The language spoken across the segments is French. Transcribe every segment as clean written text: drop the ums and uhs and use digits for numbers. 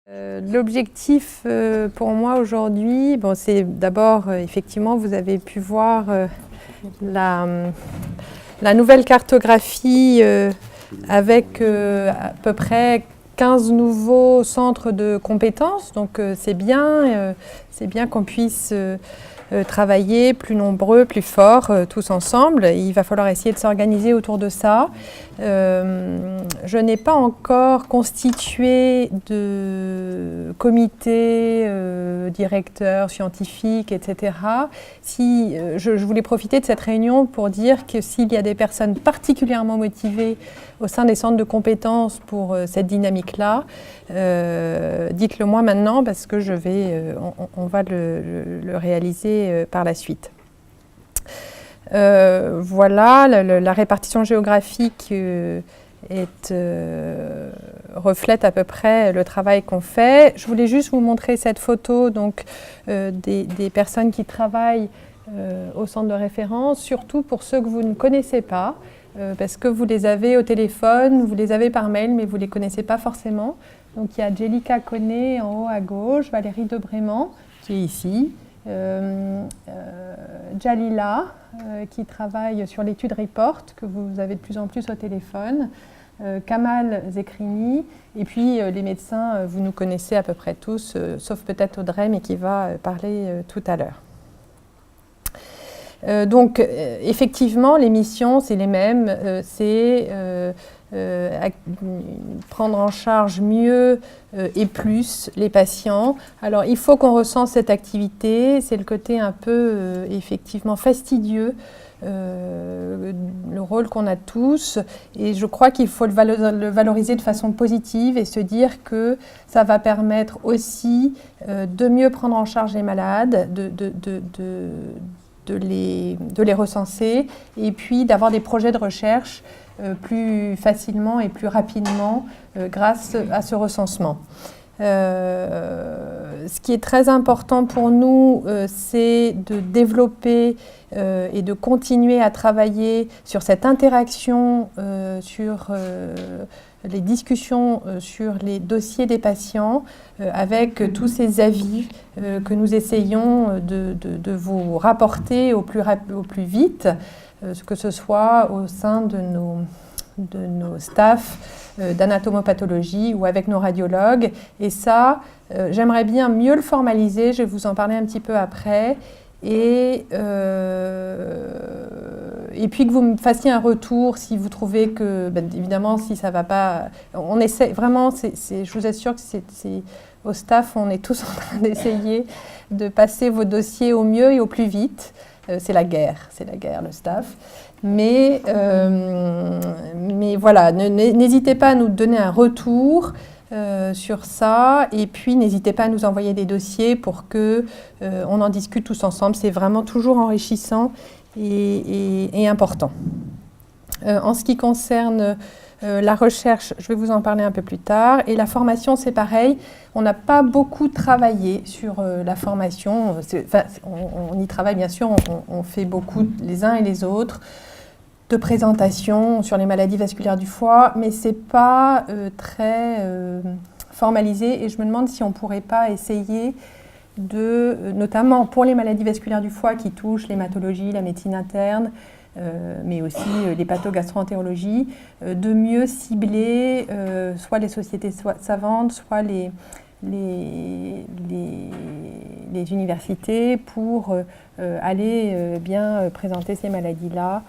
L'objectif pour moi aujourd'hui, c'est d'abord, effectivement, vous avez pu voir la nouvelle cartographie avec à peu près 15 nouveaux centres de compétences. Donc c'est bien qu'on puisse travailler plus nombreux, plus forts, tous ensemble. Il va falloir essayer de s'organiser autour de ça. Je n'ai pas encore constitué de comité, directeur, scientifique, etc. Je voulais profiter de cette réunion pour dire que s'il y a des personnes particulièrement motivées au sein des centres de compétences pour cette dynamique-là, dites-le moi maintenant parce que on va le réaliser par la suite. Voilà, la répartition géographique reflète à peu près le travail qu'on fait. Je voulais juste vous montrer cette photo donc, des personnes qui travaillent au centre de référence, surtout pour ceux que vous ne connaissez pas, parce que vous les avez au téléphone, vous les avez par mail, mais vous ne les connaissez pas forcément. Donc il y a Jelika Koné en haut à gauche, Valérie Debrément qui est ici, Jalila qui travaille sur l'étude Report que vous avez de plus en plus au téléphone, Kamal Zekrini, et puis les médecins, vous nous connaissez à peu près tous, sauf peut-être Audrey, mais qui va parler tout à l'heure. Donc effectivement, les missions, c'est les mêmes, c'est prendre en charge mieux et plus les patients. Alors il faut qu'on ressente cette activité, c'est le côté un peu effectivement fastidieux, le rôle qu'on a tous, et je crois qu'il faut le valoriser de façon positive et se dire que ça va permettre aussi de mieux prendre en charge les malades, de les recenser et puis d'avoir des projets de recherche plus facilement et plus rapidement grâce à ce recensement. Ce qui est très important pour nous, c'est de développer et de continuer à travailler sur cette interaction, sur les discussions sur les dossiers des patients avec tous ces avis que nous essayons de vous rapporter au plus vite, que ce soit au sein de nos staffs d'anatomopathologie ou avec nos radiologues. Et ça, j'aimerais bien mieux le formaliser, je vais vous en parler un petit peu après. Et puis que vous me fassiez un retour si vous trouvez que, évidemment, si ça ne va pas, on essaie vraiment, je vous assure que au staff, on est tous en train d'essayer de passer vos dossiers au mieux et au plus vite. C'est la guerre, le staff. Mais voilà, n'hésitez pas à nous donner un retour sur ça, et puis n'hésitez pas à nous envoyer des dossiers pour qu'on en discute tous ensemble. C'est vraiment toujours enrichissant et important. En ce qui concerne la recherche, je vais vous en parler un peu plus tard, et la formation, c'est pareil. On n'a pas beaucoup travaillé sur la formation. On y travaille bien sûr, on fait beaucoup les uns et les autres de présentations sur les maladies vasculaires du foie, mais ce n'est pas très formalisé, et je me demande si on ne pourrait pas essayer notamment pour les maladies vasculaires du foie qui touchent l'hématologie, la médecine interne, mais aussi l'hépatogastro-entérologie, de mieux cibler soit les sociétés savantes, soit les universités pour aller bien présenter ces maladies-là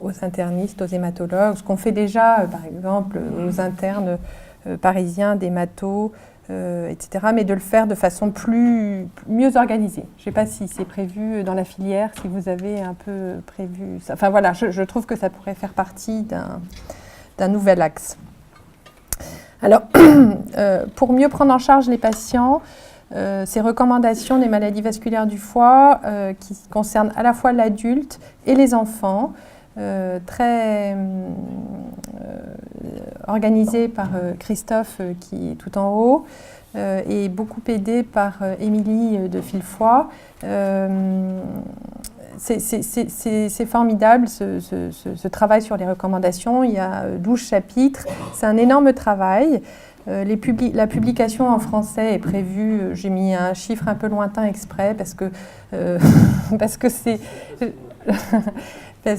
aux internistes, aux hématologues, ce qu'on fait déjà, par exemple, aux internes parisiens d'hémato, etc., mais de le faire de façon mieux organisée. Je ne sais pas si c'est prévu dans la filière, si vous avez un peu prévu ça. Enfin voilà, je trouve que ça pourrait faire partie d'un nouvel axe. Alors, pour mieux prendre en charge les patients, ces recommandations des maladies vasculaires du foie qui concernent à la fois l'adulte et les enfants, très organisé par Christophe qui est tout en haut et beaucoup aidé par Émilie de Fillefoy. C'est formidable ce travail sur les recommandations. Il y a 12 chapitres, c'est un énorme travail. La publication en français est prévue, j'ai mis un chiffre un peu lointain exprès parce que parce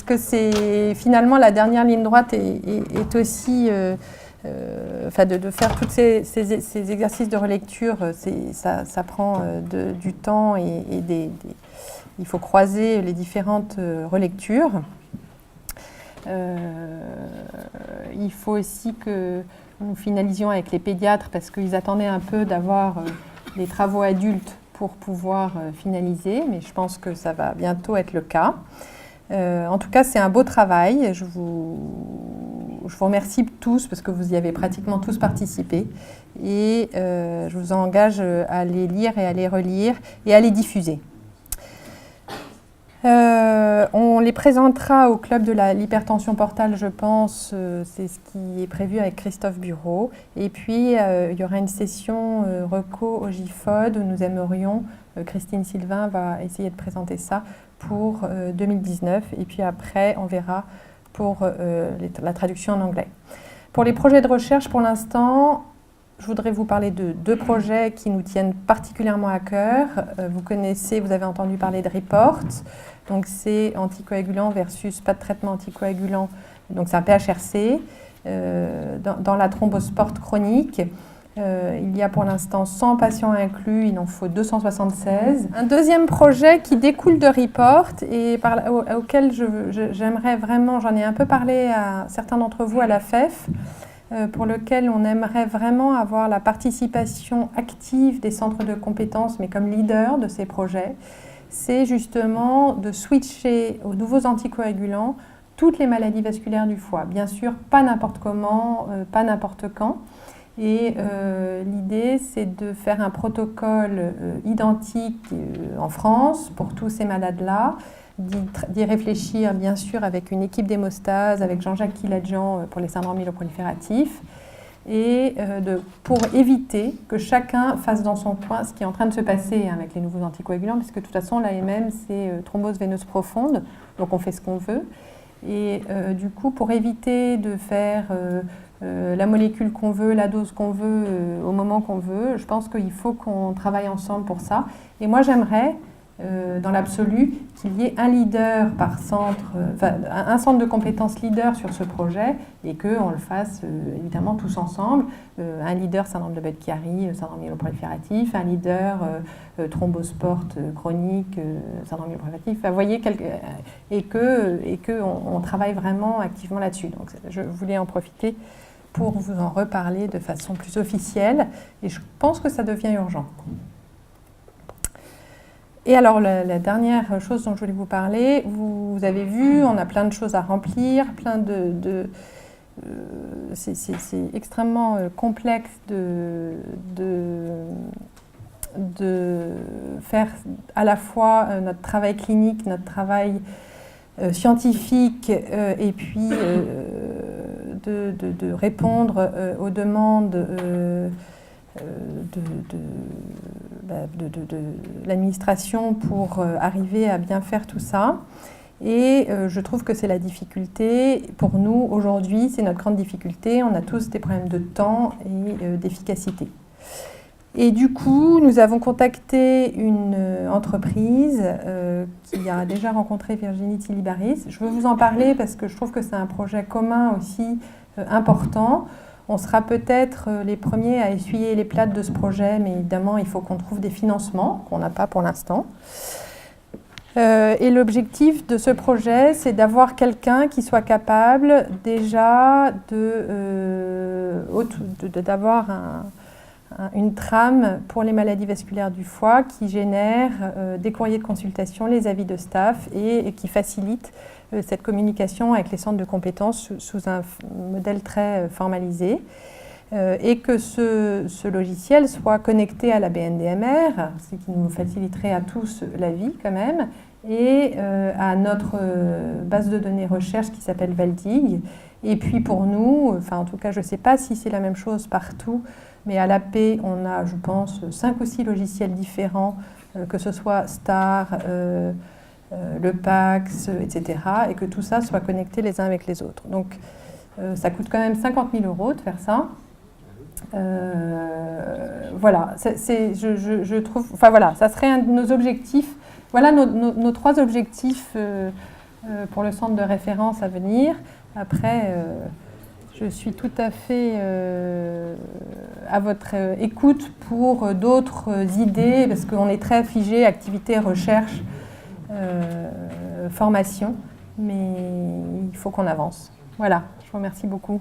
que c'est finalement la dernière ligne droite est aussi de faire tous ces exercices de relecture, ça prend du temps et il faut croiser les différentes relectures. Il faut aussi que nous finalisions avec les pédiatres parce qu'ils attendaient un peu d'avoir les travaux adultes pour pouvoir finaliser, mais je pense que ça va bientôt être le cas. En tout cas, c'est un beau travail. Je vous remercie tous parce que vous y avez pratiquement tous participé et je vous engage à les lire et à les relire et à les diffuser. On les présentera au club de l'hypertension portale, je pense, c'est ce qui est prévu avec Christophe Bureau. Et puis, il y aura une session reco au GIFOD où nous aimerions, Christine Sylvain va essayer de présenter ça pour 2019. Et puis après, on verra pour la traduction en anglais. Pour les projets de recherche, pour l'instant, je voudrais vous parler de 2 projets qui nous tiennent particulièrement à cœur. Vous avez entendu parler de REPORT. Donc c'est anticoagulant versus pas de traitement anticoagulant. Donc c'est un PHRC. Dans la thrombosport chronique, il y a pour l'instant 100 patients inclus, il en faut 276. Un deuxième projet qui découle de REPORT et auquel j'aimerais vraiment, j'en ai un peu parlé à certains d'entre vous à la FEF, pour lequel on aimerait vraiment avoir la participation active des centres de compétences, mais comme leader de ces projets, c'est justement de switcher aux nouveaux anticoagulants toutes les maladies vasculaires du foie. Bien sûr, pas n'importe comment, pas n'importe quand. Et l'idée, c'est de faire un protocole identique en France pour tous ces malades-là, d'y réfléchir bien sûr avec une équipe d'hémostase, avec Jean-Jacques Kiladjian pour les syndromes myeloprolifératifs, et pour éviter que chacun fasse dans son coin ce qui est en train de se passer avec les nouveaux anticoagulants, puisque de toute façon l'AMM c'est thrombose veineuse profonde, donc on fait ce qu'on veut. Et du coup, pour éviter de faire la molécule qu'on veut, la dose qu'on veut, au moment qu'on veut, je pense qu'il faut qu'on travaille ensemble pour ça. Et moi j'aimerais, dans l'absolu, qu'il y ait un leader par centre, un centre de compétences leader sur ce projet et qu'on le fasse évidemment tous ensemble. Un leader syndrome de Budd-Chiari, syndrome myeloprolifératif, un leader thrombosport chronique, syndrome myeloprolifératif. Vous voyez, et qu'on travaille vraiment activement là-dessus. Donc je voulais en profiter pour vous en reparler de façon plus officielle et je pense que ça devient urgent. Et alors, la dernière chose dont je voulais vous parler, vous avez vu, on a plein de choses à remplir, c'est extrêmement complexe de faire à la fois notre travail clinique, notre travail scientifique, et puis de répondre aux demandes de l'administration pour arriver à bien faire tout ça. Et je trouve que c'est la difficulté pour nous aujourd'hui, c'est notre grande difficulté. On a tous des problèmes de temps et d'efficacité. Et du coup, nous avons contacté une entreprise qui a déjà rencontré Virginie Tilibaris. Je veux vous en parler parce que je trouve que c'est un projet commun aussi important. On sera peut-être les premiers à essuyer les plâtres de ce projet, mais évidemment, il faut qu'on trouve des financements qu'on n'a pas pour l'instant. Et l'objectif de ce projet, c'est d'avoir quelqu'un qui soit capable déjà d'avoir une trame pour les maladies vasculaires du foie qui génère des courriers de consultation, les avis de staff et qui facilite cette communication avec les centres de compétences sous un modèle très formalisé et que ce logiciel soit connecté à la BNDMR, ce qui nous faciliterait à tous la vie quand même, et à notre base de données recherche qui s'appelle Valdig. Et puis pour nous, enfin en tout cas je ne sais pas si c'est la même chose partout, mais à l'AP on a je pense 5 ou 6 logiciels différents, que ce soit STAR, le PAX, etc. et que tout ça soit connecté les uns avec les autres. Donc ça coûte quand même 50 000 € de faire ça. Voilà, je trouve, enfin voilà, ça serait un de nos objectifs. Voilà nos 3 objectifs pour le centre de référence à venir. Après, je suis tout à fait à votre écoute pour d'autres idées, parce qu'on est très figé, activité, recherche, formation, mais il faut qu'on avance. Voilà, je vous remercie beaucoup.